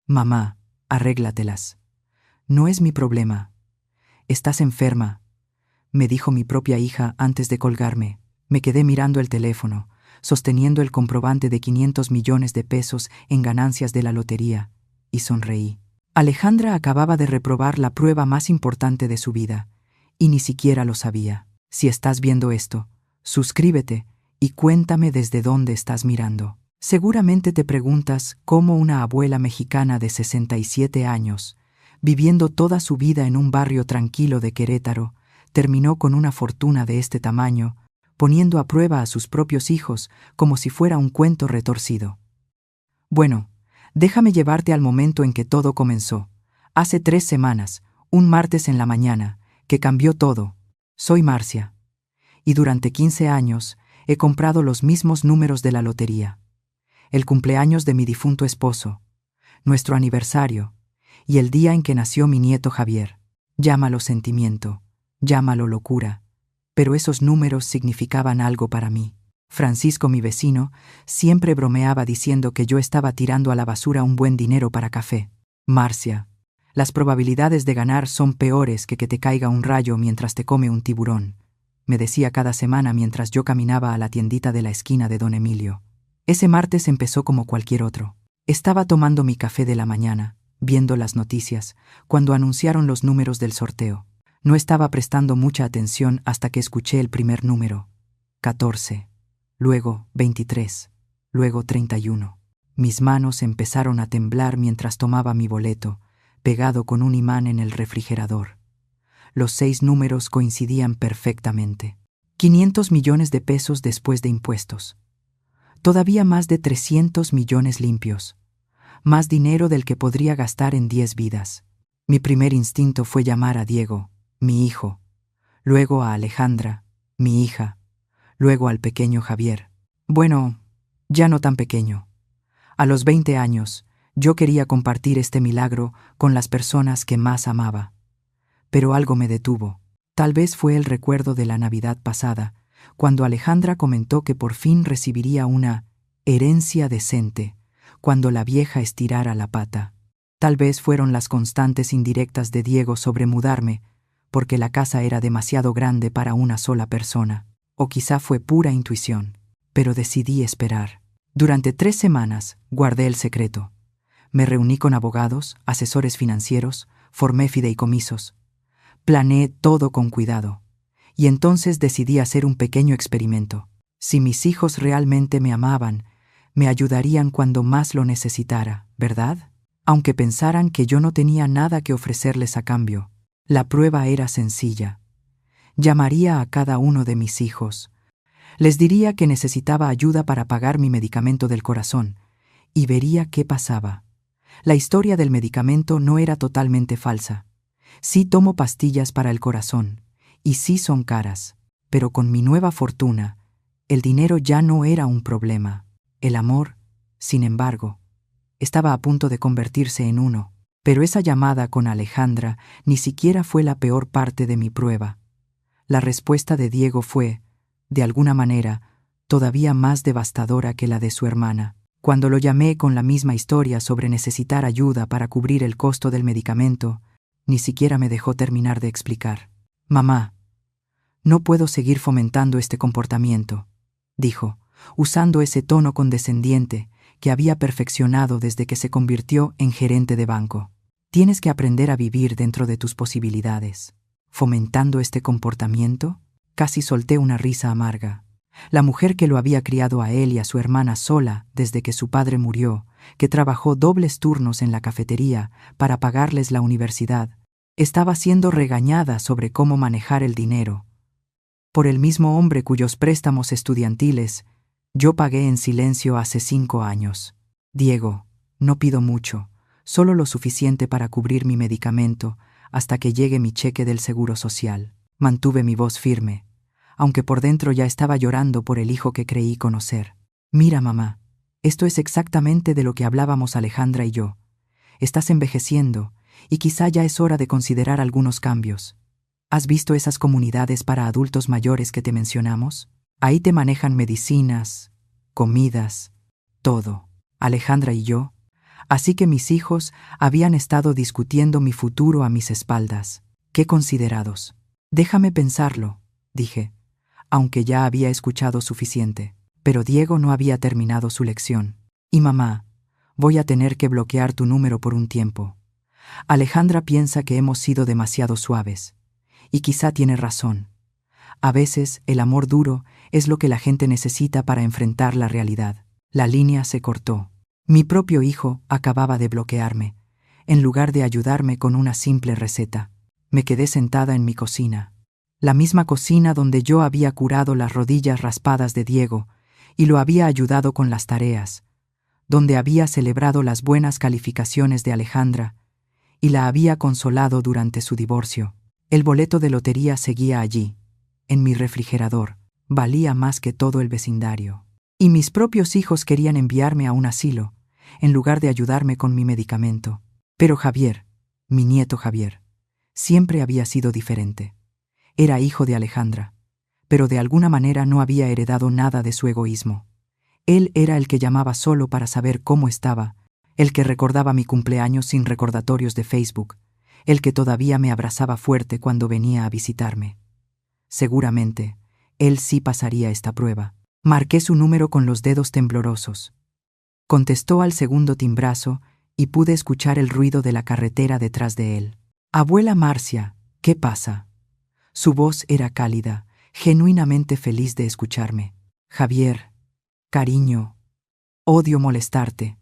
Mamá, arréglatelas. No es mi problema. Estás enferma, me dijo mi propia hija antes de colgarme. Me quedé mirando el teléfono, sosteniendo el comprobante de 500 millones de pesos en ganancias de la lotería, y sonreí. Alejandra acababa de reprobar la prueba más importante de su vida, y ni siquiera lo sabía. Si estás viendo esto, suscríbete y cuéntame desde dónde estás mirando. Seguramente te preguntas cómo una abuela mexicana de 67 años, viviendo toda su vida en un barrio tranquilo de Querétaro, terminó con una fortuna de este tamaño, poniendo a prueba a sus propios hijos como si fuera un cuento retorcido. Bueno, déjame llevarte al momento en que todo comenzó. Hace 3 semanas, un martes en la mañana, que cambió todo. Soy Marcia. Y durante 15 años he comprado los mismos números de la lotería. El cumpleaños de mi difunto esposo, nuestro aniversario, y el día en que nació mi nieto Javier. Llámalo sentimiento, llámalo locura, pero esos números significaban algo para mí. Francisco, mi vecino, siempre bromeaba diciendo que yo estaba tirando a la basura un buen dinero para café. Marcia, las probabilidades de ganar son peores que te caiga un rayo mientras te come un tiburón, me decía cada semana mientras yo caminaba a la tiendita de la esquina de Don Emilio. Ese martes empezó como cualquier otro. Estaba tomando mi café de la mañana, viendo las noticias, cuando anunciaron los números del sorteo. No estaba prestando mucha atención hasta que escuché el primer número, 14, luego 23, luego 31. Mis manos empezaron a temblar mientras tomaba mi boleto, pegado con un imán en el refrigerador. Los 6 números coincidían perfectamente. 500 millones de pesos después de impuestos. Todavía más de 300 millones limpios. Más dinero del que podría gastar en 10 vidas. Mi primer instinto fue llamar a Diego, mi hijo, luego a Alejandra, mi hija, luego al pequeño Javier. Bueno, ya no tan pequeño. A los 20 años, yo quería compartir este milagro con las personas que más amaba. Pero algo me detuvo. Tal vez fue el recuerdo de la Navidad pasada, cuando Alejandra comentó que por fin recibiría una herencia decente, cuando la vieja estirara la pata. Tal vez fueron las constantes indirectas de Diego sobre mudarme, porque la casa era demasiado grande para una sola persona. O quizá fue pura intuición. Pero decidí esperar. Durante 3 semanas guardé el secreto. Me reuní con abogados, asesores financieros, formé fideicomisos. Planeé todo con cuidado. Y entonces decidí hacer un pequeño experimento. Si mis hijos realmente me amaban, me ayudarían cuando más lo necesitara, ¿verdad? Aunque pensaran que yo no tenía nada que ofrecerles a cambio. La prueba era sencilla. Llamaría a cada uno de mis hijos. Les diría que necesitaba ayuda para pagar mi medicamento del corazón, y vería qué pasaba. La historia del medicamento no era totalmente falsa. Sí tomo pastillas para el corazón, y sí son caras, pero con mi nueva fortuna, el dinero ya no era un problema. El amor, sin embargo, estaba a punto de convertirse en uno. Pero esa llamada con Alejandra ni siquiera fue la peor parte de mi prueba. La respuesta de Diego fue, de alguna manera, todavía más devastadora que la de su hermana. Cuando lo llamé con la misma historia sobre necesitar ayuda para cubrir el costo del medicamento, ni siquiera me dejó terminar de explicar. «Mamá, no puedo seguir fomentando este comportamiento», dijo, usando ese tono condescendiente que había perfeccionado desde que se convirtió en gerente de banco. Tienes que aprender a vivir dentro de tus posibilidades. ¿Fomentando este comportamiento? Casi solté una risa amarga. La mujer que lo había criado a él y a su hermana sola desde que su padre murió, que trabajó dobles turnos en la cafetería para pagarles la universidad, estaba siendo regañada sobre cómo manejar el dinero. Por el mismo hombre cuyos préstamos estudiantiles yo pagué en silencio hace 5 años. Diego, no pido mucho, solo lo suficiente para cubrir mi medicamento hasta que llegue mi cheque del Seguro Social. Mantuve mi voz firme, aunque por dentro ya estaba llorando por el hijo que creí conocer. Mira, mamá, esto es exactamente de lo que hablábamos Alejandra y yo. Estás envejeciendo y quizá ya es hora de considerar algunos cambios. ¿Has visto esas comunidades para adultos mayores que te mencionamos? Ahí te manejan medicinas, comidas, todo. Alejandra y yo, Así que mis hijos habían estado discutiendo mi futuro a mis espaldas. ¡Qué considerados! Déjame pensarlo, dije, aunque ya había escuchado suficiente. Pero Diego no había terminado su lección. Y mamá, voy a tener que bloquear tu número por un tiempo. Alejandra piensa que hemos sido demasiado suaves. Y quizá tiene razón. A veces el amor duro es lo que la gente necesita para enfrentar la realidad. La línea se cortó. Mi propio hijo acababa de bloquearme, en lugar de ayudarme con una simple receta. Me quedé sentada en mi cocina. La misma cocina donde yo había curado las rodillas raspadas de Diego y lo había ayudado con las tareas, donde había celebrado las buenas calificaciones de Alejandra y la había consolado durante su divorcio. El boleto de lotería seguía allí, en mi refrigerador. Valía más que todo el vecindario. Y mis propios hijos querían enviarme a un asilo, en lugar de ayudarme con mi medicamento. Pero Javier, mi nieto Javier, siempre había sido diferente. Era hijo de Alejandra, pero de alguna manera no había heredado nada de su egoísmo. Él era el que llamaba solo para saber cómo estaba, el que recordaba mi cumpleaños sin recordatorios de Facebook, el que todavía me abrazaba fuerte cuando venía a visitarme. Seguramente, él sí pasaría esta prueba. Marqué su número con los dedos temblorosos. Contestó al segundo timbrazo y pude escuchar el ruido de la carretera detrás de él. Abuela Marcia, ¿qué pasa? Su voz era cálida, genuinamente feliz de escucharme. Javier, cariño, odio molestarte,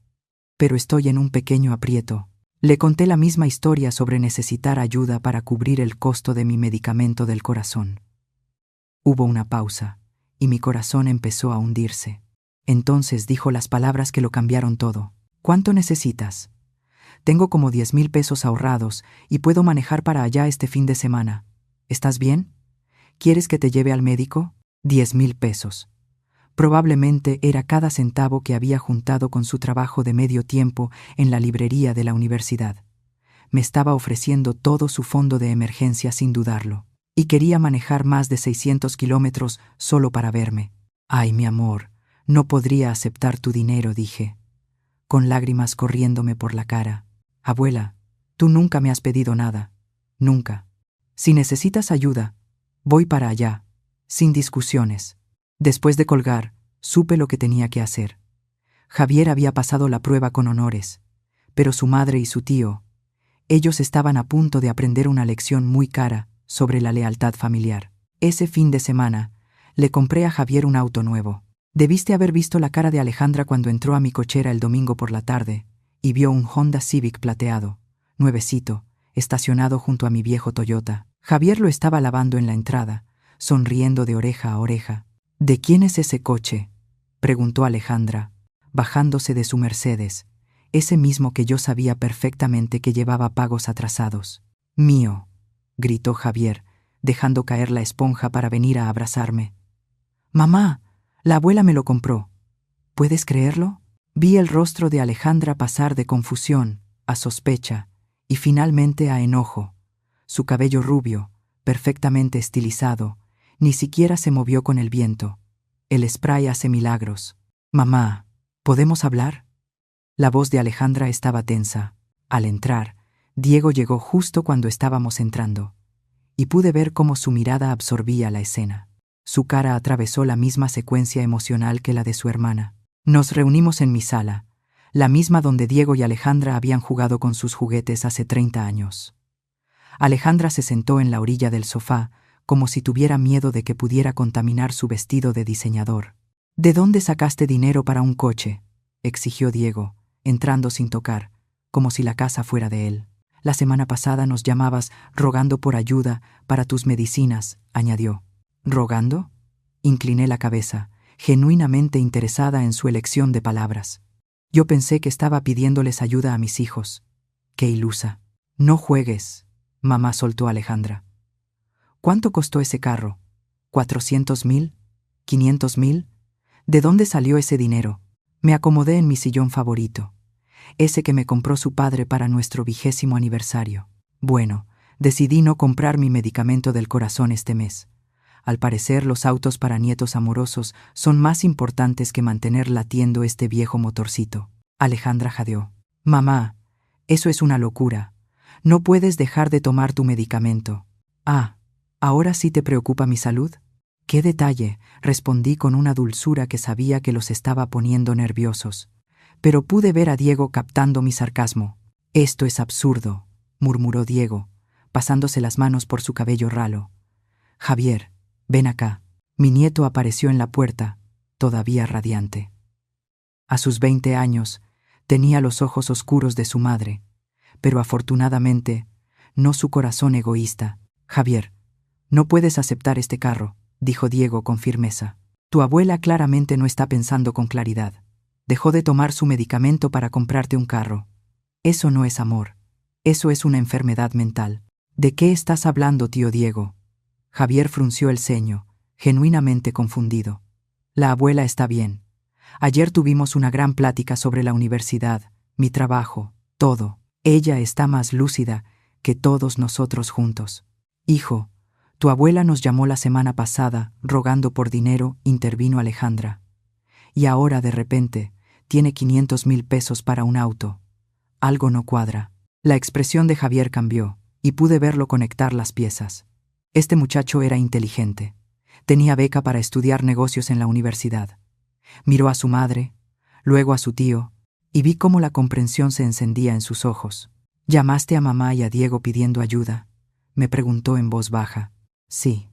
pero estoy en un pequeño aprieto. Le conté la misma historia sobre necesitar ayuda para cubrir el costo de mi medicamento del corazón. Hubo una pausa, y mi corazón empezó a hundirse. Entonces dijo las palabras que lo cambiaron todo. ¿Cuánto necesitas? Tengo como 10,000 pesos ahorrados y puedo manejar para allá este fin de semana. ¿Estás bien? ¿Quieres que te lleve al médico? 10,000 pesos. Probablemente era cada centavo que había juntado con su trabajo de medio tiempo en la librería de la universidad. Me estaba ofreciendo todo su fondo de emergencia sin dudarlo. Y quería manejar más de 600 kilómetros solo para verme. Ay, mi amor, no podría aceptar tu dinero, dije, con lágrimas corriéndome por la cara. Abuela, tú nunca me has pedido nada. Nunca. Si necesitas ayuda, voy para allá, sin discusiones. Después de colgar, supe lo que tenía que hacer. Javier había pasado la prueba con honores, pero su madre y su tío, ellos estaban a punto de aprender una lección muy cara sobre la lealtad familiar. Ese fin de semana, le compré a Javier un auto nuevo. Debiste haber visto la cara de Alejandra cuando entró a mi cochera el domingo por la tarde y vio un Honda Civic plateado, nuevecito, estacionado junto a mi viejo Toyota. Javier lo estaba lavando en la entrada, sonriendo de oreja a oreja. ¿De quién es ese coche?, preguntó Alejandra, bajándose de su Mercedes, ese mismo que yo sabía perfectamente que llevaba pagos atrasados. Mío, gritó Javier, dejando caer la esponja para venir a abrazarme. Mamá, la abuela me lo compró. ¿Puedes creerlo? Vi el rostro de Alejandra pasar de confusión a sospecha y finalmente a enojo. Su cabello rubio, perfectamente estilizado, ni siquiera se movió con el viento. El spray hace milagros. Mamá, ¿podemos hablar? La voz de Alejandra estaba tensa. Al entrar, Diego llegó justo cuando estábamos entrando, y pude ver cómo su mirada absorbía la escena. Su cara atravesó la misma secuencia emocional que la de su hermana. Nos reunimos en mi sala, la misma donde Diego y Alejandra habían jugado con sus juguetes hace 30 años. Alejandra se sentó en la orilla del sofá, como si tuviera miedo de que pudiera contaminar su vestido de diseñador. ¿De dónde sacaste dinero para un coche?, exigió Diego, entrando sin tocar, como si la casa fuera de él. La semana pasada nos llamabas rogando por ayuda para tus medicinas, añadió. ¿Rogando? Incliné la cabeza, genuinamente interesada en su elección de palabras. Yo pensé que estaba pidiéndoles ayuda a mis hijos. ¡Qué ilusa! No juegues, mamá, soltó Alejandra. ¿Cuánto costó ese carro? ¿400,000? ¿500,000? ¿De dónde salió ese dinero? Me acomodé en mi sillón favorito, ese que me compró su padre para nuestro 20º aniversario. Bueno, decidí no comprar mi medicamento del corazón este mes. Al parecer, los autos para nietos amorosos son más importantes que mantener latiendo este viejo motorcito. Alejandra jadeó. Mamá, eso es una locura. No puedes dejar de tomar tu medicamento. Ah, ¿ahora sí te preocupa mi salud? ¡Qué detalle!, respondí con una dulzura que sabía que los estaba poniendo nerviosos. Pero pude ver a Diego captando mi sarcasmo. Esto es absurdo, murmuró Diego, pasándose las manos por su cabello ralo. Javier, ven acá. Mi nieto apareció en la puerta, todavía radiante. A sus 20 años, tenía los ojos oscuros de su madre, pero afortunadamente, no su corazón egoísta. Javier, no puedes aceptar este carro, dijo Diego con firmeza. Tu abuela claramente no está pensando con claridad. Dejó de tomar su medicamento para comprarte un carro. Eso no es amor. Eso es una enfermedad mental. ¿De qué estás hablando, tío Diego? Javier frunció el ceño, genuinamente confundido. La abuela está bien. Ayer tuvimos una gran plática sobre la universidad, mi trabajo, todo. Ella está más lúcida que todos nosotros juntos. Hijo, tu abuela nos llamó la semana pasada, rogando por dinero, intervino Alejandra. Y ahora, de repente, tiene 500,000 pesos para un auto. Algo no cuadra. La expresión de Javier cambió, y pude verlo conectar las piezas. Este muchacho era inteligente. Tenía beca para estudiar negocios en la universidad. Miró a su madre, luego a su tío, y vi cómo la comprensión se encendía en sus ojos. ¿Llamaste a mamá y a Diego pidiendo ayuda?, me preguntó en voz baja. Sí.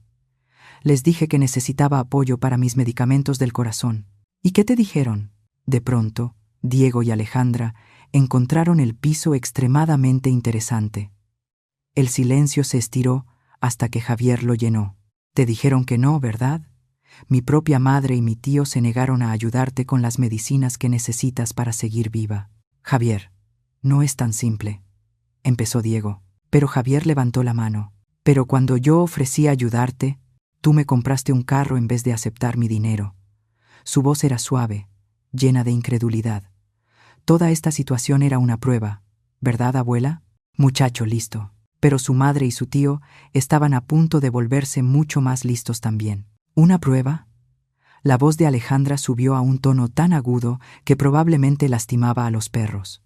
Les dije que necesitaba apoyo para mis medicamentos del corazón. ¿Y qué te dijeron? De pronto, Diego y Alejandra encontraron el piso extremadamente interesante. El silencio se estiró hasta que Javier lo llenó. Te dijeron que no, ¿verdad? Mi propia madre y mi tío se negaron a ayudarte con las medicinas que necesitas para seguir viva. Javier, no es tan simple, empezó Diego. Pero Javier levantó la mano. Pero cuando yo ofrecí ayudarte, tú me compraste un carro en vez de aceptar mi dinero. Su voz era suave, llena de incredulidad. Toda esta situación era una prueba, ¿verdad, abuela? Muchacho listo. Pero su madre y su tío estaban a punto de volverse mucho más listos también. ¿Una prueba? La voz de Alejandra subió a un tono tan agudo que probablemente lastimaba a los perros.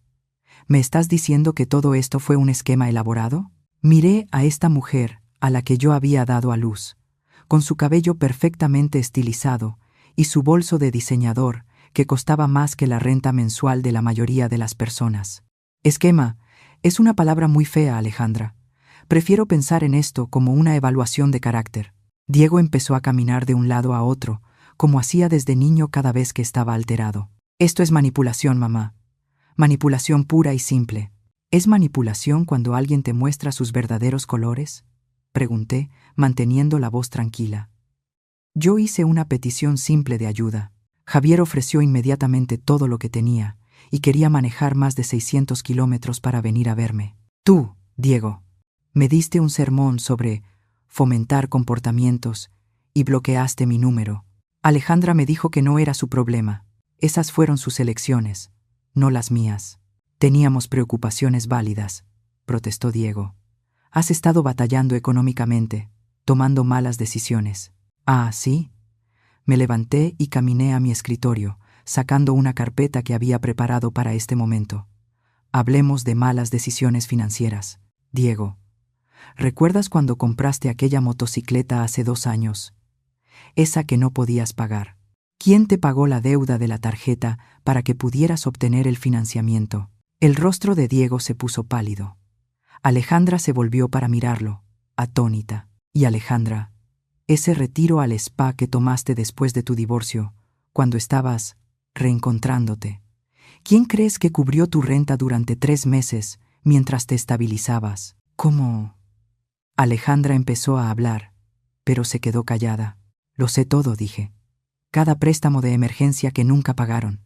¿Me estás diciendo que todo esto fue un esquema elaborado? Miré a esta mujer a la que yo había dado a luz, con su cabello perfectamente estilizado y su bolso de diseñador que costaba más que la renta mensual de la mayoría de las personas. Esquema es una palabra muy fea, Alejandra. Prefiero pensar en esto como una evaluación de carácter. Diego empezó a caminar de un lado a otro, como hacía desde niño cada vez que estaba alterado. Esto es manipulación, mamá. Manipulación pura y simple. ¿Es manipulación cuando alguien te muestra sus verdaderos colores?, pregunté, manteniendo la voz tranquila. Yo hice una petición simple de ayuda. Javier ofreció inmediatamente todo lo que tenía, y quería manejar más de 600 kilómetros para venir a verme. Tú, Diego, me diste un sermón sobre fomentar comportamientos y bloqueaste mi número. Alejandra me dijo que no era su problema. Esas fueron sus elecciones, no las mías. Teníamos preocupaciones válidas, protestó Diego. Has estado batallando económicamente, tomando malas decisiones. Ah, ¿sí? Me levanté y caminé a mi escritorio, sacando una carpeta que había preparado para este momento. Hablemos de malas decisiones financieras. Diego, ¿recuerdas cuando compraste aquella motocicleta hace 2 años? Esa que no podías pagar. ¿Quién te pagó la deuda de la tarjeta para que pudieras obtener el financiamiento? El rostro de Diego se puso pálido. Alejandra se volvió para mirarlo, atónita. Y Alejandra, ese retiro al spa que tomaste después de tu divorcio, cuando estabas reencontrándote, ¿quién crees que cubrió tu renta durante 3 meses mientras te estabilizabas? ¿Cómo? Alejandra empezó a hablar, pero se quedó callada. Lo sé todo, dije. Cada préstamo de emergencia que nunca pagaron.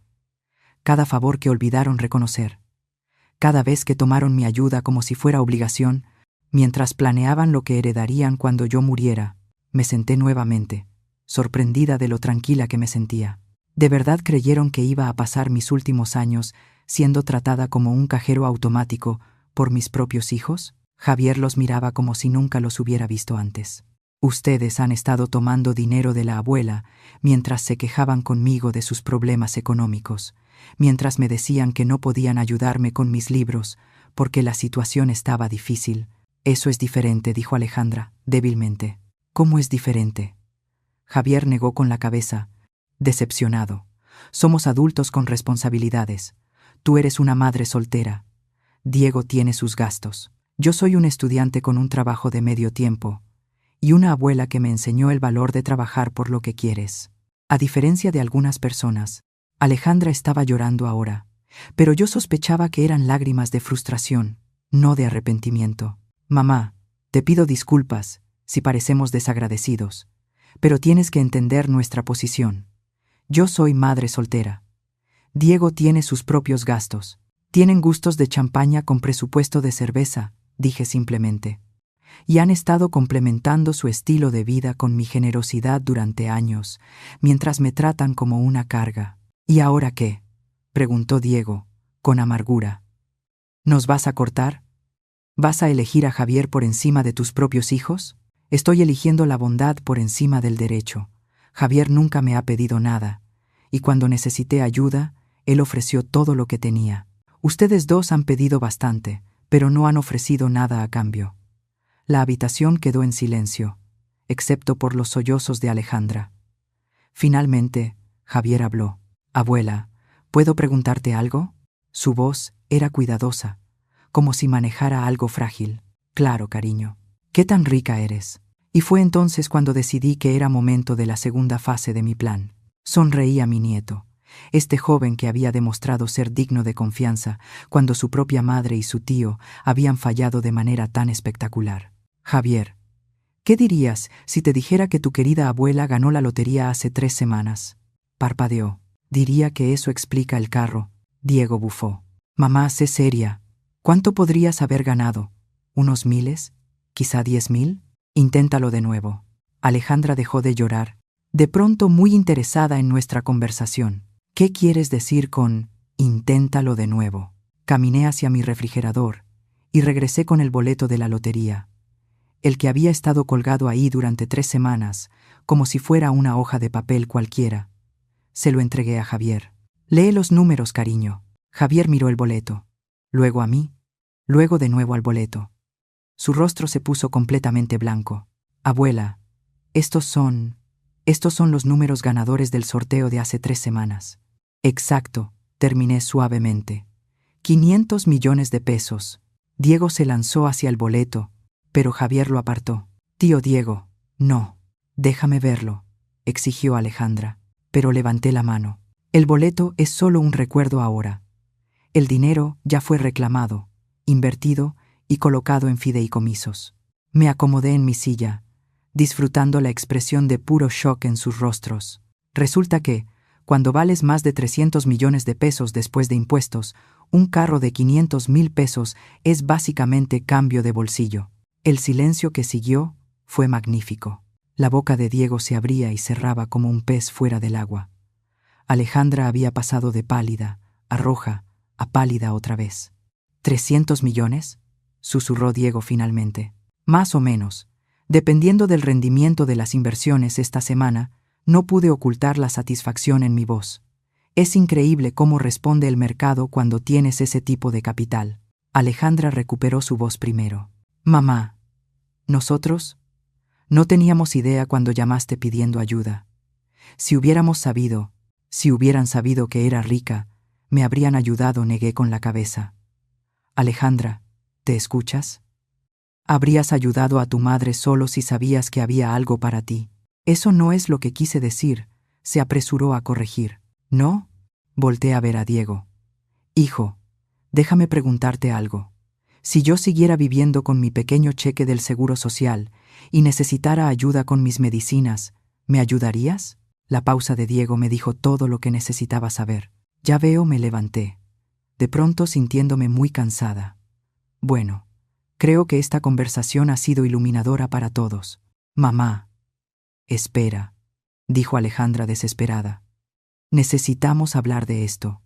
Cada favor que olvidaron reconocer. Cada vez que tomaron mi ayuda como si fuera obligación, mientras planeaban lo que heredarían cuando yo muriera. Me senté nuevamente, sorprendida de lo tranquila que me sentía. ¿De verdad creyeron que iba a pasar mis últimos años siendo tratada como un cajero automático por mis propios hijos? Javier los miraba como si nunca los hubiera visto antes. Ustedes han estado tomando dinero de la abuela mientras se quejaban conmigo de sus problemas económicos, mientras me decían que no podían ayudarme con mis libros porque la situación estaba difícil. Eso es diferente, dijo Alejandra, débilmente. ¿Cómo es diferente? Javier negó con la cabeza, decepcionado. Somos adultos con responsabilidades. Tú eres una madre soltera. Diego tiene sus gastos. Yo soy un estudiante con un trabajo de medio tiempo y una abuela que me enseñó el valor de trabajar por lo que quieres. A diferencia de algunas personas, Alejandra estaba llorando ahora, pero yo sospechaba que eran lágrimas de frustración, no de arrepentimiento. Mamá, te pido disculpas si parecemos desagradecidos, pero tienes que entender nuestra posición. Yo soy madre soltera. Diego tiene sus propios gastos. Tienen gustos de champaña con presupuesto de cerveza, dije simplemente. Y han estado complementando su estilo de vida con mi generosidad durante años, mientras me tratan como una carga. ¿Y ahora qué?, preguntó Diego, con amargura. ¿Nos vas a cortar? ¿Vas a elegir a Javier por encima de tus propios hijos? Estoy eligiendo la bondad por encima del derecho. Javier nunca me ha pedido nada, y cuando necesité ayuda, él ofreció todo lo que tenía. Ustedes dos han pedido bastante, pero no han ofrecido nada a cambio. La habitación quedó en silencio, excepto por los sollozos de Alejandra. Finalmente, Javier habló. Abuela, ¿puedo preguntarte algo? Su voz era cuidadosa, como si manejara algo frágil. Claro, cariño. ¿Qué tan rica eres? Y fue entonces cuando decidí que era momento de la segunda fase de mi plan. Sonreí a mi nieto, este joven que había demostrado ser digno de confianza cuando su propia madre y su tío habían fallado de manera tan espectacular. Javier, ¿qué dirías si te dijera que tu querida abuela ganó la lotería hace 3 semanas? Parpadeó. Diría que eso explica el carro. Diego bufó. Mamá, sé seria. ¿Cuánto podrías haber ganado? ¿Unos miles? ¿Quizá 10,000? Inténtalo de nuevo. Alejandra dejó de llorar, de pronto muy interesada en nuestra conversación. ¿Qué quieres decir con inténtalo de nuevo? Caminé hacia mi refrigerador y regresé con el boleto de la lotería, el que había estado colgado ahí durante 3 semanas, como si fuera una hoja de papel cualquiera. Se lo entregué a Javier. Lee los números, cariño. Javier miró el boleto, luego a mí, luego de nuevo al boleto. Su rostro se puso completamente blanco. Abuela, estos son los números ganadores del sorteo de hace 3 semanas. Exacto, terminé suavemente. 500 millones de pesos. Diego se lanzó hacia el boleto, pero Javier lo apartó. Tío Diego, no. Déjame verlo, exigió Alejandra, pero levanté la mano. El boleto es solo un recuerdo ahora. El dinero ya fue reclamado, invertido y colocado en fideicomisos. Me acomodé en mi silla, disfrutando la expresión de puro shock en sus rostros. Resulta que, cuando vales más de 300 millones de pesos después de impuestos, un carro de 500,000 pesos es básicamente cambio de bolsillo. El silencio que siguió fue magnífico. La boca de Diego se abría y cerraba como un pez fuera del agua. Alejandra había pasado de pálida a roja a pálida otra vez. ¿300 millones? Susurró Diego finalmente. Más o menos. Dependiendo del rendimiento de las inversiones esta semana, no pude ocultar la satisfacción en mi voz. Es increíble cómo responde el mercado cuando tienes ese tipo de capital. Alejandra recuperó su voz primero. Mamá, nosotros no teníamos idea cuando llamaste pidiendo ayuda. Si hubieran sabido que era rica, me habrían ayudado, negué con la cabeza. Alejandra, ¿te escuchas? Habrías ayudado a tu madre solo si sabías que había algo para ti. Eso no es lo que quise decir, se apresuró a corregir. ¿No? Volté a ver a Diego. Hijo, déjame preguntarte algo. Si yo siguiera viviendo con mi pequeño cheque del Seguro Social y necesitara ayuda con mis medicinas, ¿me ayudarías? La pausa de Diego me dijo todo lo que necesitaba saber. Ya veo, me levanté, de pronto sintiéndome muy cansada. Bueno, creo que esta conversación ha sido iluminadora para todos. Mamá. Espera, dijo Alejandra desesperada. Necesitamos hablar de esto.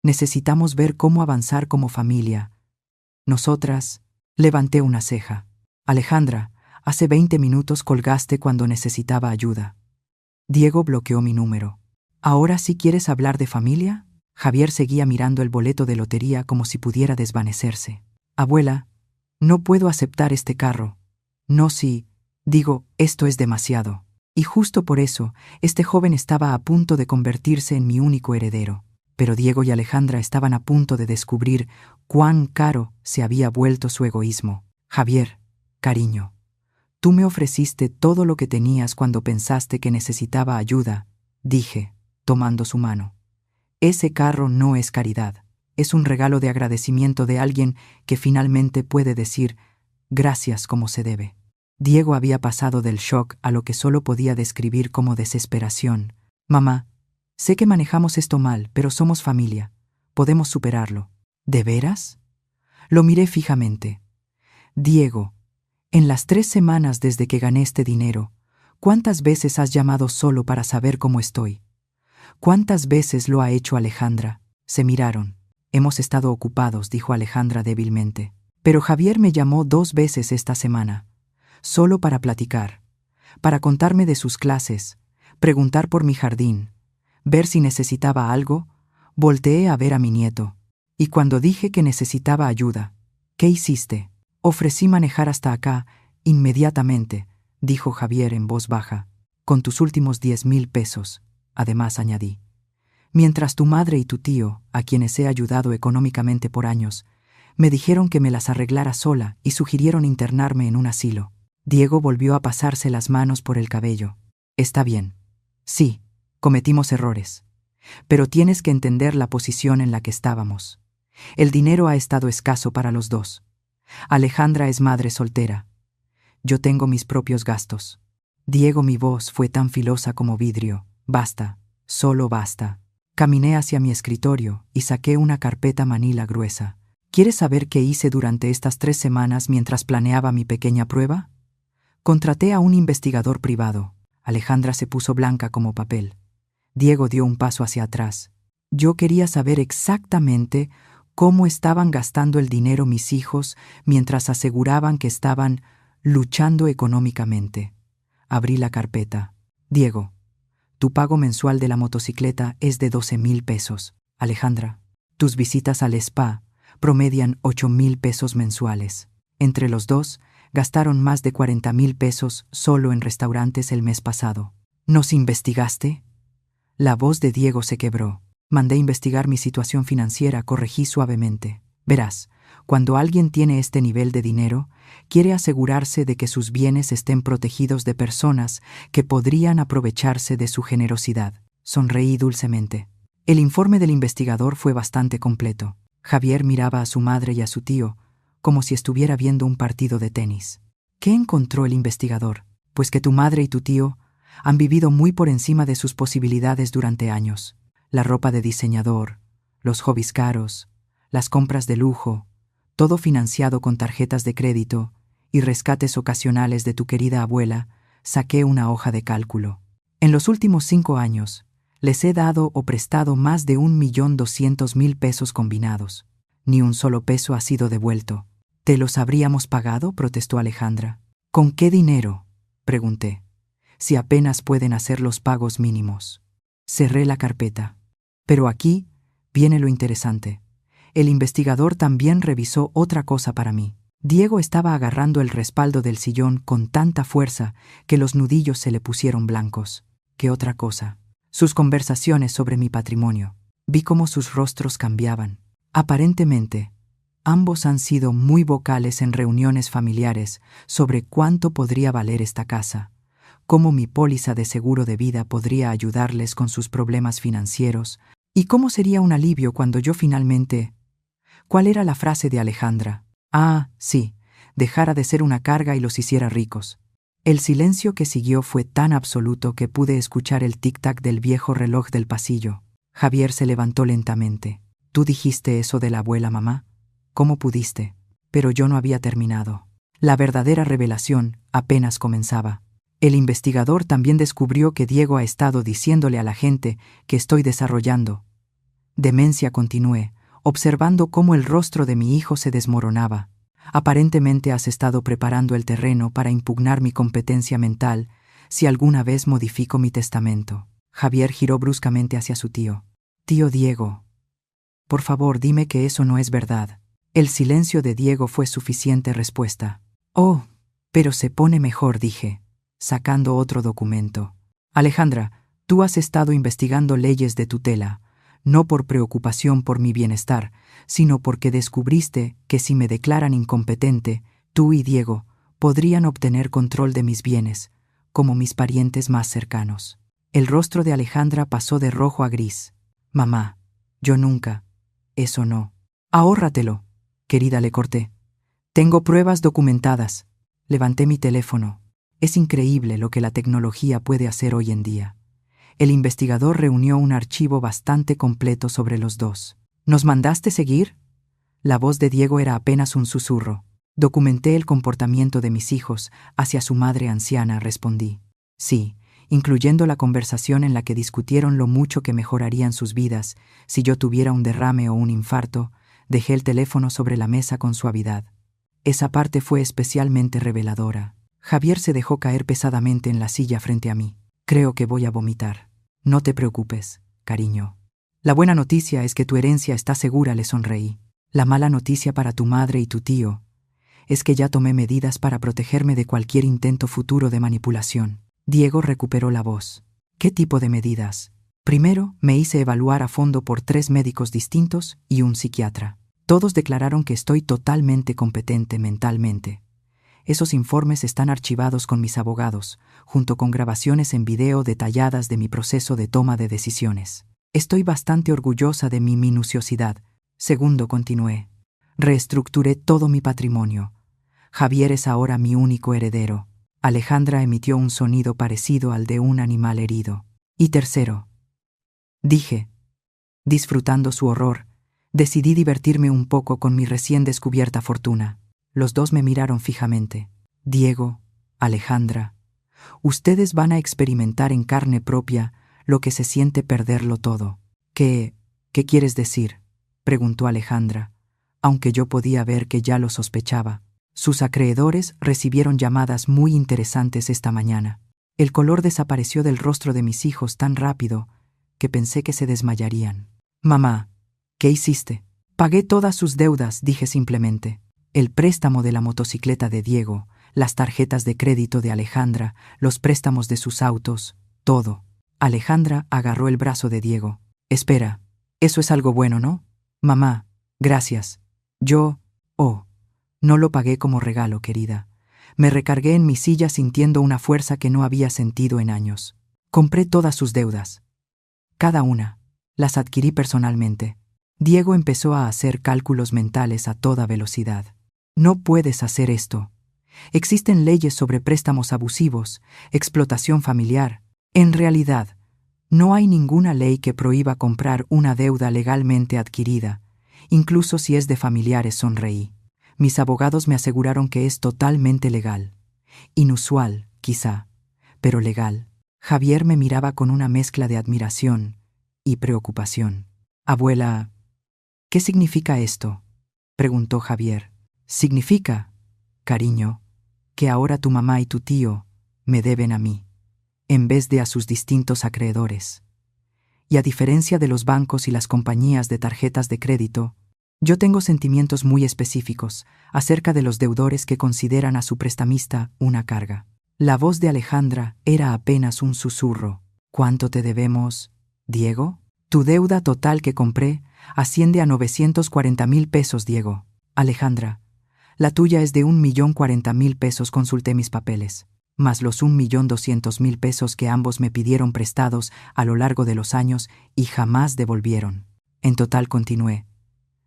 Necesitamos ver cómo avanzar como familia. Nosotras. Levanté una ceja. Alejandra, hace 20 minutos colgaste cuando necesitaba ayuda. Diego bloqueó mi número. ¿Ahora sí quieres hablar de familia? Javier seguía mirando el boleto de lotería como si pudiera desvanecerse. Abuela, no puedo aceptar este carro. No, sí, digo, esto es demasiado. Y justo por eso, este joven estaba a punto de convertirse en mi único heredero. Pero Diego y Alejandra estaban a punto de descubrir cuán caro se había vuelto su egoísmo. Javier, cariño, tú me ofreciste todo lo que tenías cuando pensaste que necesitaba ayuda, dije, tomando su mano. Ese carro no es caridad, es un regalo de agradecimiento de alguien que finalmente puede decir gracias como se debe. Diego había pasado del shock a lo que solo podía describir como desesperación. Mamá, sé que manejamos esto mal, pero somos familia. Podemos superarlo. ¿De veras? Lo miré fijamente. Diego, en las 3 semanas desde que gané este dinero, ¿cuántas veces has llamado solo para saber cómo estoy? ¿Cuántas veces lo ha hecho Alejandra? Se miraron. Hemos estado ocupados, dijo Alejandra débilmente. Pero Javier me llamó 2 veces esta semana, solo para platicar, para contarme de sus clases, preguntar por mi jardín, ver si necesitaba algo. Volteé a ver a mi nieto. Y cuando dije que necesitaba ayuda, ¿qué hiciste? Ofrecí manejar hasta acá, inmediatamente, dijo Javier en voz baja, con tus últimos 10,000 pesos. Además, añadí, mientras tu madre y tu tío, a quienes he ayudado económicamente por años, me dijeron que me las arreglara sola y sugirieron internarme en un asilo. Diego volvió a pasarse las manos por el cabello. Está bien. Sí, cometimos errores. Pero tienes que entender la posición en la que estábamos. El dinero ha estado escaso para los dos. Alejandra es madre soltera. Yo tengo mis propios gastos. Diego, mi voz fue tan filosa como vidrio. Basta, solo basta. Caminé hacia mi escritorio y saqué una carpeta manila gruesa. ¿Quieres saber qué hice durante estas 3 semanas mientras planeaba mi pequeña prueba? Contraté a un investigador privado. Alejandra se puso blanca como papel. Diego dio un paso hacia atrás. Yo quería saber exactamente cómo estaban gastando el dinero mis hijos mientras aseguraban que estaban luchando económicamente. Abrí la carpeta. Diego, tu pago mensual de la motocicleta es de 12,000 pesos. Alejandra, tus visitas al spa promedian 8,000 pesos mensuales. Entre los dos, gastaron más de 40,000 pesos solo en restaurantes el mes pasado. ¿Nos investigaste? La voz de Diego se quebró. Mandé investigar mi situación financiera, corregí suavemente. Verás, cuando alguien tiene este nivel de dinero, quiere asegurarse de que sus bienes estén protegidos de personas que podrían aprovecharse de su generosidad. Sonreí dulcemente. El informe del investigador fue bastante completo. Javier miraba a su madre y a su tío, como si estuviera viendo un partido de tenis. ¿Qué encontró el investigador? Pues que tu madre y tu tío han vivido muy por encima de sus posibilidades durante años. La ropa de diseñador, los hobbies caros, las compras de lujo, todo financiado con tarjetas de crédito y rescates ocasionales de tu querida abuela. Saqué una hoja de cálculo. En los últimos 5 años, les he dado o prestado más de 1,200,000 pesos combinados. Ni un solo peso ha sido devuelto. ¿Te los habríamos pagado?, protestó Alejandra. ¿Con qué dinero?, pregunté. Si apenas pueden hacer los pagos mínimos. Cerré la carpeta. Pero aquí viene lo interesante. El investigador también revisó otra cosa para mí. Diego estaba agarrando el respaldo del sillón con tanta fuerza que los nudillos se le pusieron blancos. ¿Qué otra cosa? Sus conversaciones sobre mi patrimonio. Vi cómo sus rostros cambiaban. Aparentemente, ambos han sido muy vocales en reuniones familiares sobre cuánto podría valer esta casa, cómo mi póliza de seguro de vida podría ayudarles con sus problemas financieros y cómo sería un alivio cuando yo finalmente... ¿Cuál era la frase de Alejandra? Ah, sí, dejara de ser una carga y los hiciera ricos. El silencio que siguió fue tan absoluto que pude escuchar el tic-tac del viejo reloj del pasillo. Javier se levantó lentamente. ¿Tú dijiste eso de la abuela, mamá? ¿Cómo pudiste? Pero yo no había terminado. La verdadera revelación apenas comenzaba. El investigador también descubrió que Diego ha estado diciéndole a la gente que estoy desarrollando demencia. Continué, observando cómo el rostro de mi hijo se desmoronaba. Aparentemente has estado preparando el terreno para impugnar mi competencia mental si alguna vez modifico mi testamento. Javier giró bruscamente hacia su tío. Tío Diego, Por favor, dime que eso no es verdad. El silencio de Diego fue suficiente respuesta. Oh, pero se pone mejor, dije, sacando otro documento. Alejandra, tú has estado investigando leyes de tutela, no por preocupación por mi bienestar, sino porque descubriste que si me declaran incompetente, tú y Diego podrían obtener control de mis bienes, como mis parientes más cercanos. El rostro de Alejandra pasó de rojo a gris. Mamá, yo nunca. Eso no. Ahórratelo, querida, le corté. Tengo pruebas documentadas. Levanté mi teléfono. Es increíble lo que la tecnología puede hacer hoy en día. El investigador reunió un archivo bastante completo sobre los dos. ¿Nos mandaste seguir? La voz de Diego era apenas un susurro. Documenté el comportamiento de mis hijos hacia su madre anciana, respondí. Sí, incluyendo la conversación en la que discutieron lo mucho que mejorarían sus vidas si yo tuviera un derrame o un infarto. Dejé el teléfono sobre la mesa con suavidad. Esa parte fue especialmente reveladora. Javier se dejó caer pesadamente en la silla frente a mí. Creo que voy a vomitar. No te preocupes, cariño. La buena noticia es que tu herencia está segura, le sonreí. La mala noticia para tu madre y tu tío es que ya tomé medidas para protegerme de cualquier intento futuro de manipulación. Diego recuperó la voz. ¿Qué tipo de medidas? Primero, me hice evaluar a fondo por 3 médicos distintos y un psiquiatra. Todos declararon que estoy totalmente competente mentalmente. Esos informes están archivados con mis abogados, junto con grabaciones en video detalladas de mi proceso de toma de decisiones. Estoy bastante orgullosa de mi minuciosidad. Segundo, continué. Reestructuré todo mi patrimonio. Javier es ahora mi único heredero. Alejandra emitió un sonido parecido al de un animal herido. Y tercero, dije, disfrutando su horror, decidí divertirme un poco con mi recién descubierta fortuna. Los dos me miraron fijamente. Diego, Alejandra, ustedes van a experimentar en carne propia lo que se siente perderlo todo. ¿Qué quieres decir?, preguntó Alejandra, aunque yo podía ver que ya lo sospechaba. Sus acreedores recibieron llamadas muy interesantes esta mañana. El color desapareció del rostro de mis hijos tan rápido que pensé que se desmayarían. Mamá, ¿qué hiciste? Pagué todas sus deudas, dije simplemente. El préstamo de la motocicleta de Diego, las tarjetas de crédito de Alejandra, los préstamos de sus autos, todo. Alejandra agarró el brazo de Diego. Espera, eso es algo bueno, ¿no? Mamá, gracias. No lo pagué como regalo, querida. Me recargué en mi silla sintiendo una fuerza que no había sentido en años. Compré todas sus deudas. Cada una. Las adquirí personalmente. Diego empezó a hacer cálculos mentales a toda velocidad. No puedes hacer esto. Existen leyes sobre préstamos abusivos, explotación familiar. En realidad, no hay ninguna ley que prohíba comprar una deuda legalmente adquirida, incluso si es de familiares, sonreí. Mis abogados me aseguraron que es totalmente legal. Inusual, quizá, pero legal. Javier me miraba con una mezcla de admiración y preocupación. Abuela, ¿qué significa esto?, preguntó Javier. Significa, cariño, que ahora tu mamá y tu tío me deben a mí, en vez de a sus distintos acreedores. Y a diferencia de los bancos y las compañías de tarjetas de crédito, yo tengo sentimientos muy específicos acerca de los deudores que consideran a su prestamista una carga. La voz de Alejandra era apenas un susurro. ¿Cuánto te debemos, Diego? Tu deuda total que compré asciende a 940,000 pesos, Diego. Alejandra, la tuya es de 1,040,000 pesos, consulté mis papeles, más los 1,200,000 pesos que ambos me pidieron prestados a lo largo de los años y jamás devolvieron. En total, continué,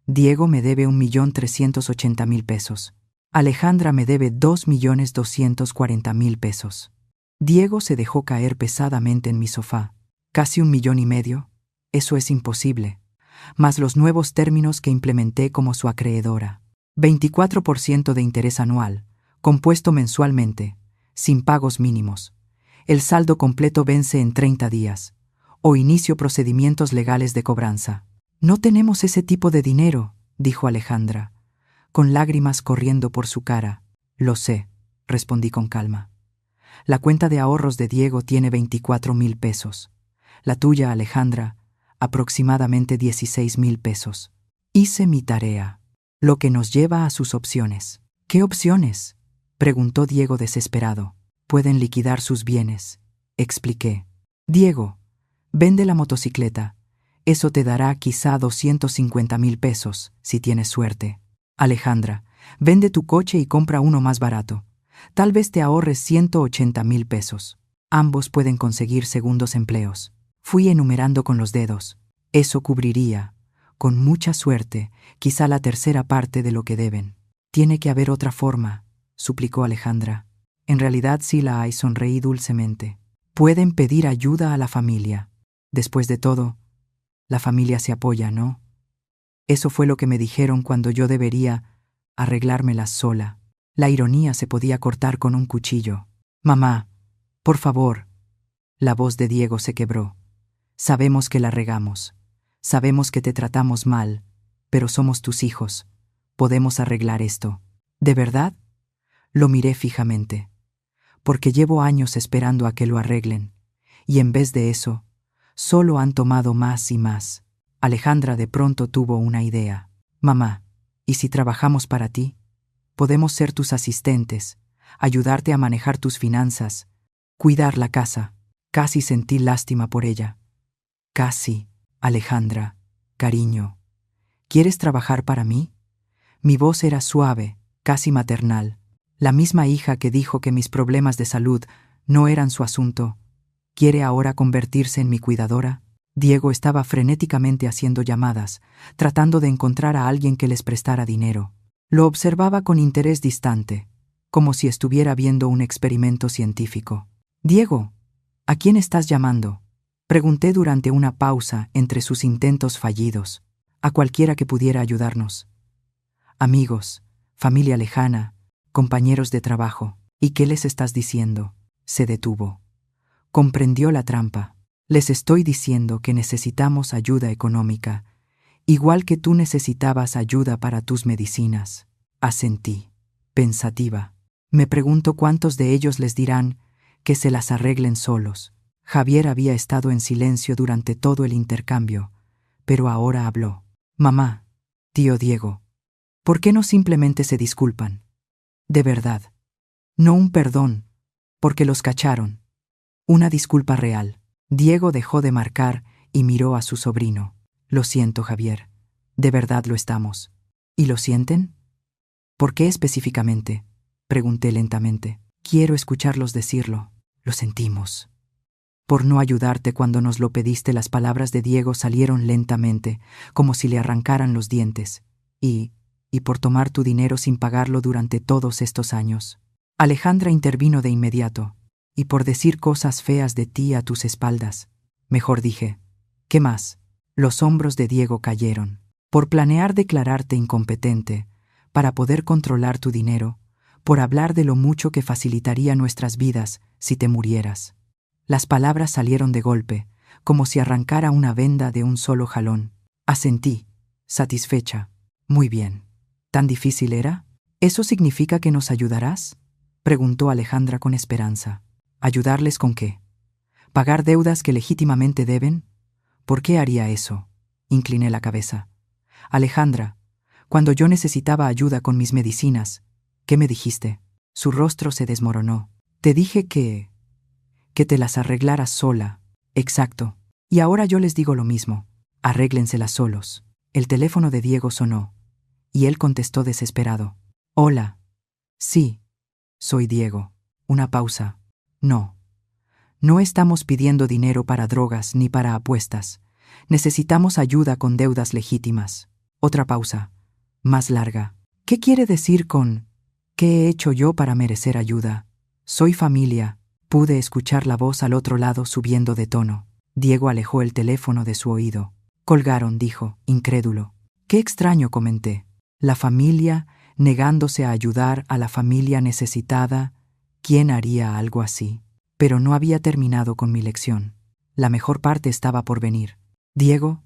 Diego me debe 1,380,000 pesos. Alejandra me debe 2,240,000 pesos. Diego se dejó caer pesadamente en mi sofá. ¿Casi 1,5 millones? Eso es imposible. Más los nuevos términos que implementé como su acreedora. 24% de interés anual, compuesto mensualmente, sin pagos mínimos. El saldo completo vence en 30 días. O inicio procedimientos legales de cobranza. No tenemos ese tipo de dinero, dijo Alejandra, con lágrimas corriendo por su cara. Lo sé, respondí con calma. La cuenta de ahorros de Diego tiene 24,000 pesos. La tuya, Alejandra, aproximadamente 16,000 pesos. Hice mi tarea, lo que nos lleva a sus opciones. ¿Qué opciones?, preguntó Diego desesperado. Pueden liquidar sus bienes, expliqué. Diego, vende la motocicleta. Eso te dará quizá 250,000 pesos, si tienes suerte. Alejandra, vende tu coche y compra uno más barato. Tal vez te ahorres 180,000 pesos. Ambos pueden conseguir segundos empleos. Fui enumerando con los dedos. Eso cubriría, con mucha suerte, quizá la tercera parte de lo que deben. Tiene que haber otra forma, suplicó Alejandra. En realidad sí la hay, sonreí dulcemente. Pueden pedir ayuda a la familia. Después de todo, la familia se apoya, ¿no? Eso fue lo que me dijeron cuando yo debería arreglármelas sola. La ironía se podía cortar con un cuchillo. Mamá, por favor. La voz de Diego se quebró. Sabemos que la regamos. Sabemos que te tratamos mal, pero somos tus hijos. Podemos arreglar esto. ¿De verdad? Lo miré fijamente. Porque llevo años esperando a que lo arreglen, y en vez de eso, solo han tomado más y más. Alejandra de pronto tuvo una idea. Mamá, ¿y si trabajamos para ti? Podemos ser tus asistentes, ayudarte a manejar tus finanzas, cuidar la casa. Casi sentí lástima por ella. Casi, Alejandra, cariño. ¿Quieres trabajar para mí? Mi voz era suave, casi maternal. La misma hija que dijo que mis problemas de salud no eran su asunto, ¿quiere ahora convertirse en mi cuidadora? Diego estaba frenéticamente haciendo llamadas, tratando de encontrar a alguien que les prestara dinero. Lo observaba con interés distante, como si estuviera viendo un experimento científico. Diego, ¿a quién estás llamando?, pregunté durante una pausa entre sus intentos fallidos. A cualquiera que pudiera ayudarnos. Amigos, familia lejana, compañeros de trabajo. ¿Y qué les estás diciendo? Se detuvo. Comprendió la trampa. Les estoy diciendo que necesitamos ayuda económica, igual que tú necesitabas ayuda para tus medicinas. Asentí, pensativa. Me pregunto cuántos de ellos les dirán que se las arreglen solos. Javier había estado en silencio durante todo el intercambio, pero ahora habló. Mamá, tío Diego, ¿por qué no simplemente se disculpan? De verdad. No un perdón, porque los cacharon. Una disculpa real. Diego dejó de marcar y miró a su sobrino. Lo siento, Javier. De verdad lo estamos. ¿Y lo sienten? ¿Por qué específicamente?, pregunté lentamente. Quiero escucharlos decirlo. Lo sentimos. Por no ayudarte cuando nos lo pediste. Las palabras de Diego salieron lentamente, como si le arrancaran los dientes. Y por tomar tu dinero sin pagarlo durante todos estos años. Alejandra intervino de inmediato. Y por decir cosas feas de ti a tus espaldas. Mejor dije. ¿Qué más? Los hombros de Diego cayeron. Por planear declararte incompetente, para poder controlar tu dinero, por hablar de lo mucho que facilitaría nuestras vidas si te murieras. Las palabras salieron de golpe, como si arrancara una venda de un solo jalón. Asentí, satisfecha. Muy bien. ¿Tan difícil era? ¿Eso significa que nos ayudarás?, preguntó Alejandra con esperanza. ¿Ayudarles con qué? ¿Pagar deudas que legítimamente deben? ¿Por qué haría eso? Incliné la cabeza. Alejandra, cuando yo necesitaba ayuda con mis medicinas, ¿qué me dijiste? Su rostro se desmoronó. Te dije que te las arreglaras sola. Exacto. Y ahora yo les digo lo mismo. Arréglenselas solos. El teléfono de Diego sonó, y él contestó desesperado. Hola. Sí, soy Diego. Una pausa. No. No estamos pidiendo dinero para drogas ni para apuestas. Necesitamos ayuda con deudas legítimas. Otra pausa. Más larga. ¿Qué quiere decir con ¿qué he hecho yo para merecer ayuda? Soy familia. Pude escuchar la voz al otro lado subiendo de tono. Diego alejó el teléfono de su oído. Colgaron, dijo, incrédulo. Qué extraño, comenté. La familia negándose a ayudar a la familia necesitada. ¿Quién haría algo así? Pero no había terminado con mi lección. La mejor parte estaba por venir. Diego,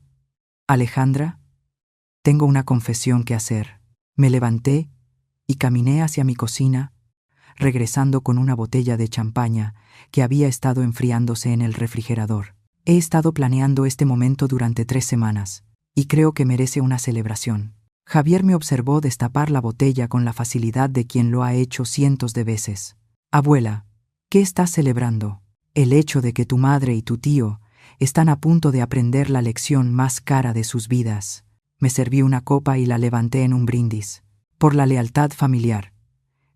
Alejandra, tengo una confesión que hacer. Me levanté y caminé hacia mi cocina, regresando con una botella de champaña que había estado enfriándose en el refrigerador. He estado planeando este momento durante 3 semanas, y creo que merece una celebración. Javier me observó destapar la botella con la facilidad de quien lo ha hecho cientos de veces. Abuela, ¿qué estás celebrando? El hecho de que tu madre y tu tío están a punto de aprender la lección más cara de sus vidas. Me serví una copa y la levanté en un brindis. Por la lealtad familiar,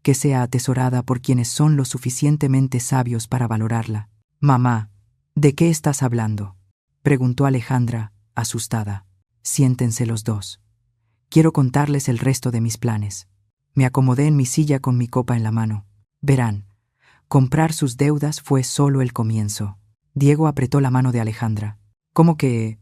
que sea atesorada por quienes son lo suficientemente sabios para valorarla. Mamá, ¿de qué estás hablando?, preguntó Alejandra, asustada. Siéntense los dos. Quiero contarles el resto de mis planes. Me acomodé en mi silla con mi copa en la mano. Verán, comprar sus deudas fue solo el comienzo. Diego apretó la mano de Alejandra. ¿Cómo que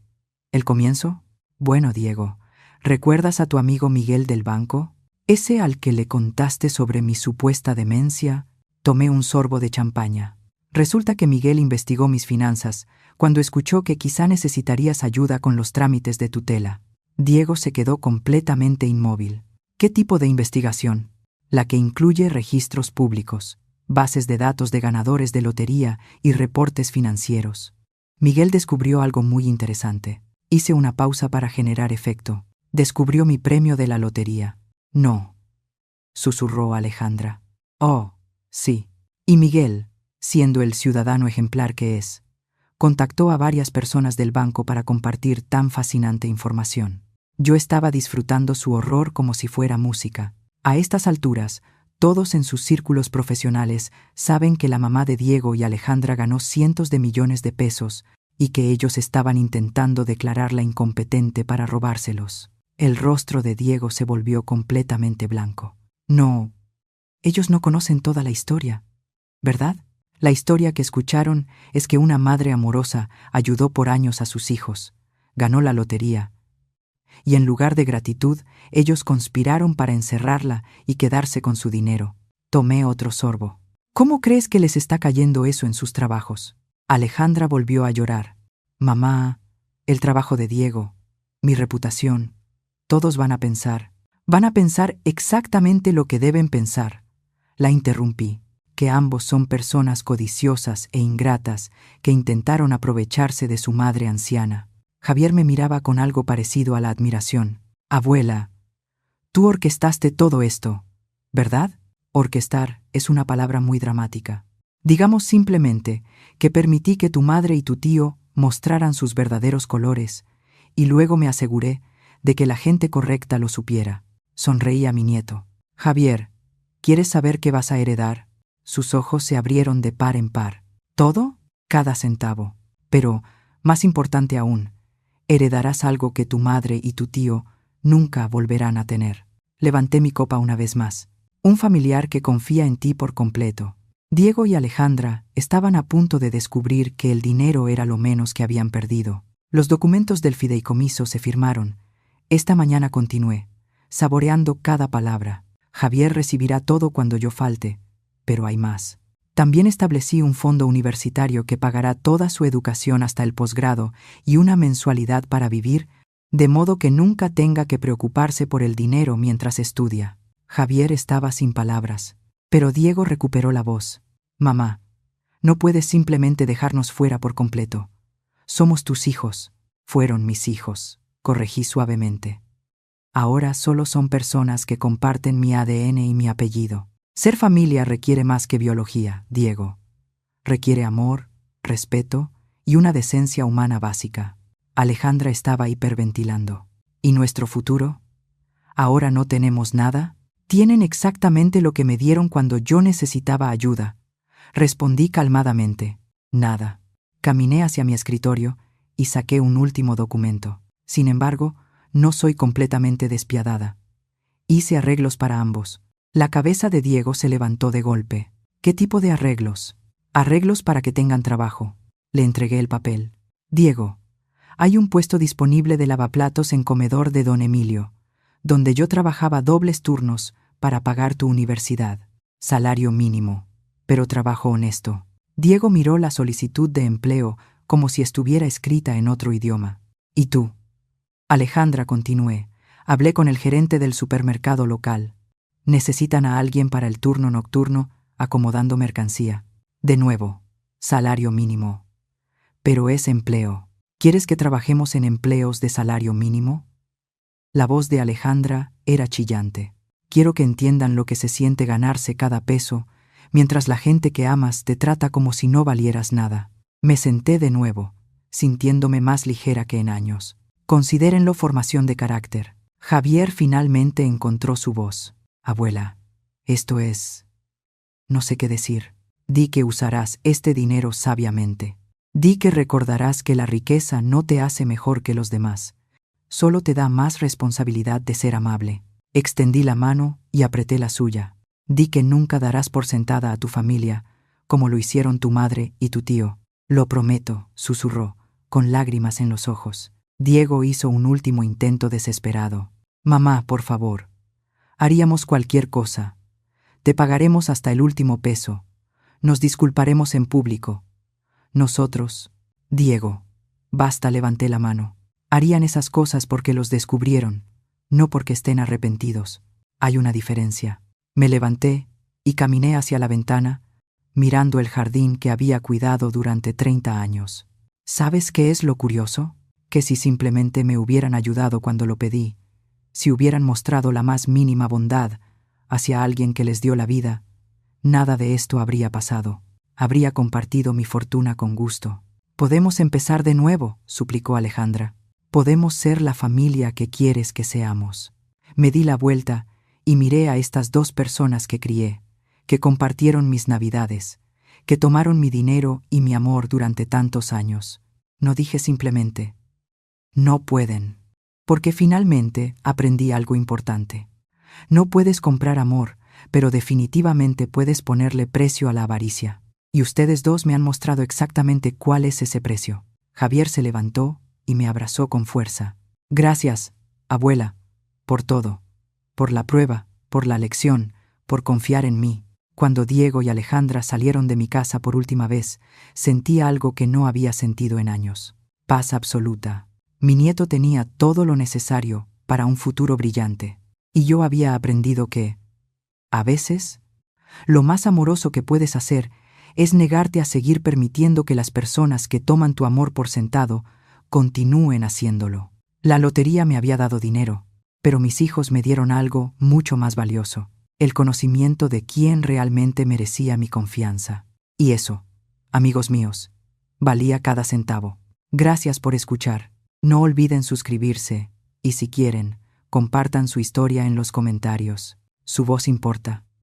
el comienzo? Bueno, Diego, ¿recuerdas a tu amigo Miguel del banco? ¿Ese al que le contaste sobre mi supuesta demencia? Tomé un sorbo de champaña. Resulta que Miguel investigó mis finanzas cuando escuchó que quizá necesitarías ayuda con los trámites de tutela. Diego se quedó completamente inmóvil. ¿Qué tipo de investigación? La que incluye registros públicos, bases de datos de ganadores de lotería y reportes financieros. Miguel descubrió algo muy interesante. Hice una pausa para generar efecto. Descubrió mi premio de la lotería. No, susurró Alejandra. Oh, sí. Y Miguel, siendo el ciudadano ejemplar que es, contactó a varias personas del banco para compartir tan fascinante información. Yo estaba disfrutando su horror como si fuera música. A estas alturas, todos en sus círculos profesionales saben que la mamá de Diego y Alejandra ganó cientos de millones de pesos y que ellos estaban intentando declararla incompetente para robárselos. El rostro de Diego se volvió completamente blanco. No, ellos no conocen toda la historia, ¿verdad? La historia que escucharon es que una madre amorosa ayudó por años a sus hijos, ganó la lotería, y en lugar de gratitud, ellos conspiraron para encerrarla y quedarse con su dinero. Tomé otro sorbo. ¿Cómo crees que les está cayendo eso en sus trabajos? Alejandra volvió a llorar. Mamá, el trabajo de Diego, mi reputación, todos van a pensar exactamente lo que deben pensar. La interrumpí, que ambos son personas codiciosas e ingratas que intentaron aprovecharse de su madre anciana. Javier me miraba con algo parecido a la admiración. Abuela, tú orquestaste todo esto, ¿verdad? Orquestar es una palabra muy dramática. Digamos simplemente que permití que tu madre y tu tío mostraran sus verdaderos colores, y luego me aseguré de que la gente correcta lo supiera. Sonreí a mi nieto. Javier, ¿quieres saber qué vas a heredar? Sus ojos se abrieron de par en par. ¿Todo? Cada centavo. Pero, más importante aún, heredarás algo que tu madre y tu tío nunca volverán a tener. Levanté mi copa una vez más. Un familiar que confía en ti por completo. Diego y Alejandra estaban a punto de descubrir que el dinero era lo menos que habían perdido. Los documentos del fideicomiso se firmaron. Esta mañana continué, saboreando cada palabra. Javier recibirá todo cuando yo falte, pero hay más. También establecí un fondo universitario que pagará toda su educación hasta el posgrado y una mensualidad para vivir, de modo que nunca tenga que preocuparse por el dinero mientras estudia. Javier estaba sin palabras, pero Diego recuperó la voz. Mamá, no puedes simplemente dejarnos fuera por completo. Somos tus hijos. Fueron mis hijos, corregí suavemente. Ahora solo son personas que comparten mi ADN y mi apellido. Ser familia requiere más que biología, Diego. Requiere amor, respeto y una decencia humana básica. Alejandra estaba hiperventilando. ¿Y nuestro futuro? ¿Ahora no tenemos nada? Tienen exactamente lo que me dieron cuando yo necesitaba ayuda. Respondí calmadamente. Nada. Caminé hacia mi escritorio y saqué un último documento. Sin embargo, no soy completamente despiadada. Hice arreglos para ambos. La cabeza de Diego se levantó de golpe. ¿Qué tipo de arreglos? Arreglos para que tengan trabajo. Le entregué el papel. Diego, hay un puesto disponible de lavaplatos en comedor de Don Emilio, donde yo trabajaba dobles turnos para pagar tu universidad. Salario mínimo, pero trabajo honesto. Diego miró la solicitud de empleo como si estuviera escrita en otro idioma. ¿Y tú? Alejandra, continué. Hablé con el gerente del supermercado local. Necesitan a alguien para el turno nocturno, acomodando mercancía. De nuevo, salario mínimo. Pero es empleo. ¿Quieres que trabajemos en empleos de salario mínimo? La voz de Alejandra era chillante. Quiero que entiendan lo que se siente ganarse cada peso, mientras la gente que amas te trata como si no valieras nada. Me senté de nuevo, sintiéndome más ligera que en años. Considérenlo formación de carácter. Javier finalmente encontró su voz. Abuela, esto es... No sé qué decir. Di que usarás este dinero sabiamente. Di que recordarás que la riqueza no te hace mejor que los demás. Solo te da más responsabilidad de ser amable. Extendí la mano y apreté la suya. Di que nunca darás por sentada a tu familia, como lo hicieron tu madre y tu tío. Lo prometo, susurró, con lágrimas en los ojos. Diego hizo un último intento desesperado. Mamá, por favor. Haríamos cualquier cosa. Te pagaremos hasta el último peso. Nos disculparemos en público. Nosotros, Diego, basta, levanté la mano. Harían esas cosas porque los descubrieron, no porque estén arrepentidos. Hay una diferencia. Me levanté y caminé hacia la ventana, mirando el jardín que había cuidado durante 30 años. ¿Sabes qué es lo curioso? Que si simplemente me hubieran ayudado cuando lo pedí, si hubieran mostrado la más mínima bondad hacia alguien que les dio la vida, nada de esto habría pasado. Habría compartido mi fortuna con gusto. Podemos empezar de nuevo, suplicó Alejandra. Podemos ser la familia que quieres que seamos. Me di la vuelta y miré a estas dos personas que crié, que compartieron mis navidades, que tomaron mi dinero y mi amor durante tantos años. No dije simplemente, no pueden, porque finalmente aprendí algo importante. No puedes comprar amor, pero definitivamente puedes ponerle precio a la avaricia. Y ustedes dos me han mostrado exactamente cuál es ese precio. Javier se levantó y me abrazó con fuerza. Gracias, abuela, por todo, por la prueba, por la lección, por confiar en mí. Cuando Diego y Alejandra salieron de mi casa por última vez, sentí algo que no había sentido en años. Paz absoluta. Mi nieto tenía todo lo necesario para un futuro brillante. Y yo había aprendido que, a veces, lo más amoroso que puedes hacer es negarte a seguir permitiendo que las personas que toman tu amor por sentado continúen haciéndolo. La lotería me había dado dinero, pero mis hijos me dieron algo mucho más valioso, el conocimiento de quién realmente merecía mi confianza. Y eso, amigos míos, valía cada centavo. Gracias por escuchar. No olviden suscribirse y si quieren, compartan su historia en los comentarios. Su voz importa.